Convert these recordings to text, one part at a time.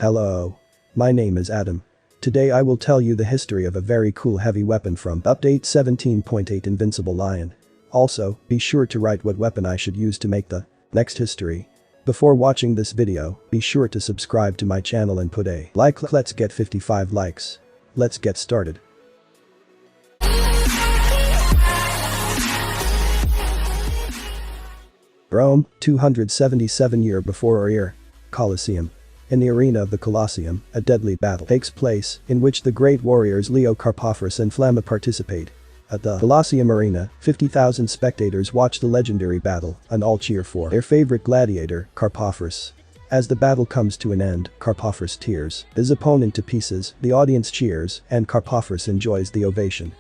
Hello. My name is Adam. Today I will tell you the history of a very cool heavy weapon from Update 17.8 Invincible Lion. Also, be sure to write what weapon I should use to make the next history. Before watching this video, be sure to subscribe to my channel and put a like. Let's get 55 likes. Let's get started. Rome, 277 year before our year. Colosseum. In the arena of the Colosseum, a deadly battle takes place in which the great warriors Leo Carpophorus and Flamma participate. At the Colosseum arena, 50,000 spectators watch the legendary battle and all cheer for their favorite gladiator, Carpophorus. As the battle comes to an end, Carpophorus tears his opponent to pieces, the audience cheers, and Carpophorus enjoys the ovation.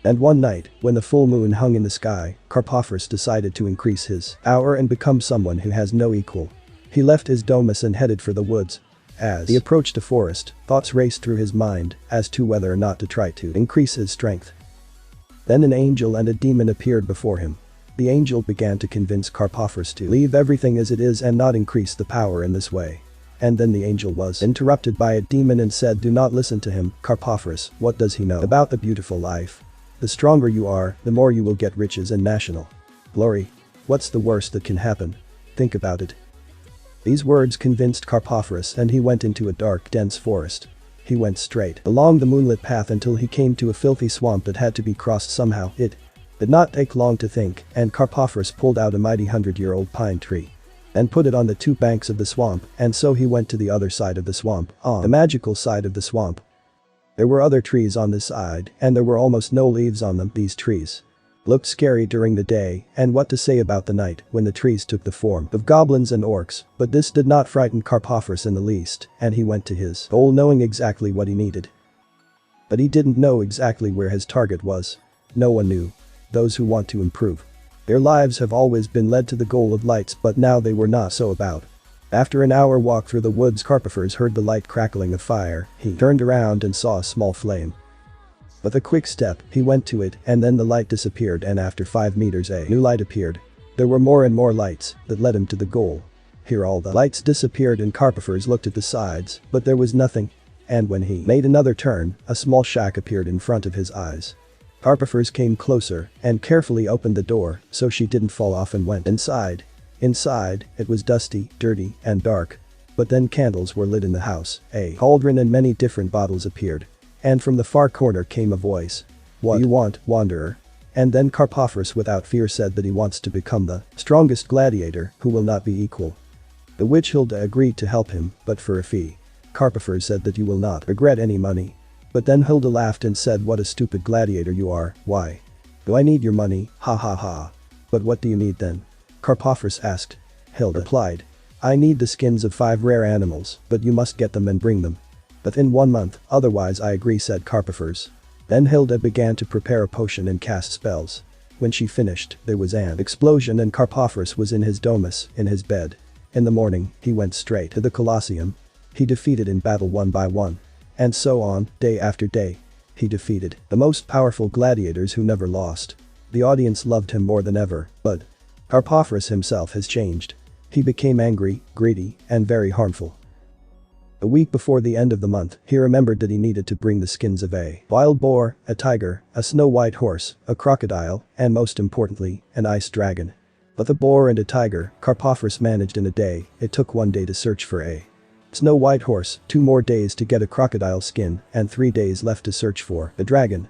And one night, when the full moon hung in the sky, Carpophorus decided to increase his power and become someone who has no equal. He left his domus and headed for the woods. As he approached a forest, thoughts raced through his mind as to whether or not to try to increase his strength. Then an angel and a demon appeared before him. The angel began to convince Carpophorus to leave everything as it is and not increase the power in this way. And then the angel was interrupted by a demon and said, "Do not listen to him, Carpophorus, what does he know about the beautiful life? The stronger you are, the more you will get riches and national glory. What's the worst that can happen? Think about it." These words convinced Carpophorus and he went into a dark, dense forest. He went straight along the moonlit path until he came to a filthy swamp that had to be crossed somehow. It did not take long to think, and Carpophorus pulled out a mighty 100-year-old pine tree and put it on the two banks of the swamp, and so he went to the other side of the swamp, on the magical side of the swamp. There were other trees on this side, and there were almost no leaves on them. These trees looked scary during the day, and what to say about the night when the trees took the form of goblins and orcs, but this did not frighten Carpophorus in the least, and he went to his goal knowing exactly what he needed. But he didn't know exactly where his target was. No one knew. Those who want to improve their lives have always been led to the goal of lights, but now they were not so about. After an hour walk through the woods, Carpophorus heard the light crackling of fire. He turned around and saw a small flame. With a quick step, he went to it, and then the light disappeared, and after 5 meters a new light appeared. There were more and more lights that led him to the goal. Here all the lights disappeared and Carpophorus looked at the sides, but there was nothing. And when he made another turn, a small shack appeared in front of his eyes. Carpophorus came closer and carefully opened the door so she didn't fall off and went inside. Inside, it was dusty, dirty, and dark. But then candles were lit in the house, a cauldron and many different bottles appeared. And from the far corner came a voice. "What do you want, wanderer?" And then Carpophorus without fear said that he wants to become the strongest gladiator who will not be equal. The witch Hilda agreed to help him, but for a fee. Carpophorus said that you will not regret any money. But then Hilda laughed and said, "What a stupid gladiator you are. Why do I need your money? Ha ha ha. But what do you need then?" Carpophorus asked. Hilda replied, "I need the skins of 5 rare animals, but you must get them and bring them within 1 month, otherwise I agree," said Carpophorus. Then Hilda began to prepare a potion and cast spells. When she finished, there was an explosion and Carpophorus was in his domus, in his bed. In the morning, he went straight to the Colosseum. He defeated in battle one by one. And so on, day after day. He defeated the most powerful gladiators who never lost. The audience loved him more than ever, but Carpophorus himself has changed. He became angry, greedy, and very harmful. A week before the end of the month, he remembered that he needed to bring the skins of a wild boar, a tiger, a snow-white horse, a crocodile, and most importantly, an ice dragon. But the boar and a tiger, Carpophorus managed in a day. It took 1 day to search for a snow-white horse, 2 more days to get a crocodile skin, and 3 days left to search for the dragon.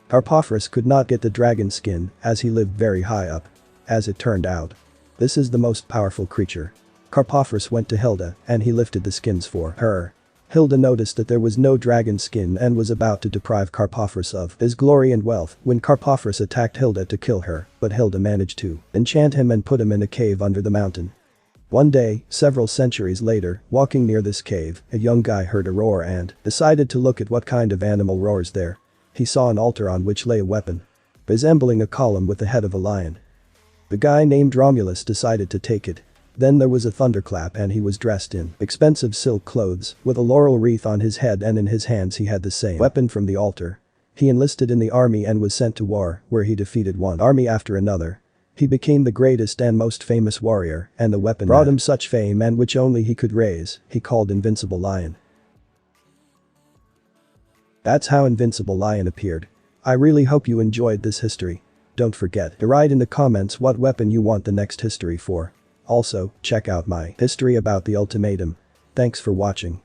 Carpophorus could not get the dragon skin as he lived very high up. As it turned out, this is the most powerful creature. Carpophorus went to Hilda and he lifted the skins for her. Hilda noticed that there was no dragon skin and was about to deprive Carpophorus of his glory and wealth when Carpophorus attacked Hilda to kill her, but Hilda managed to enchant him and put him in a cave under the mountain. One day, several centuries later, walking near this cave, a young guy heard a roar and decided to look at what kind of animal roars there. He saw an altar on which lay a weapon resembling a column with the head of a lion. The guy named Romulus decided to take it. Then there was a thunderclap and he was dressed in expensive silk clothes with a laurel wreath on his head, and in his hands he had the same weapon from the altar. He enlisted in the army and was sent to war, where he defeated one army after another. He became the greatest and most famous warrior, and the weapon brought him such fame and which only he could raise, he called Invincible Lion. That's how Invincible Lion appeared. I really hope you enjoyed this history. Don't forget to write in the comments what weapon you want the next history for. Also, check out my history about the ultimatum. Thanks for watching.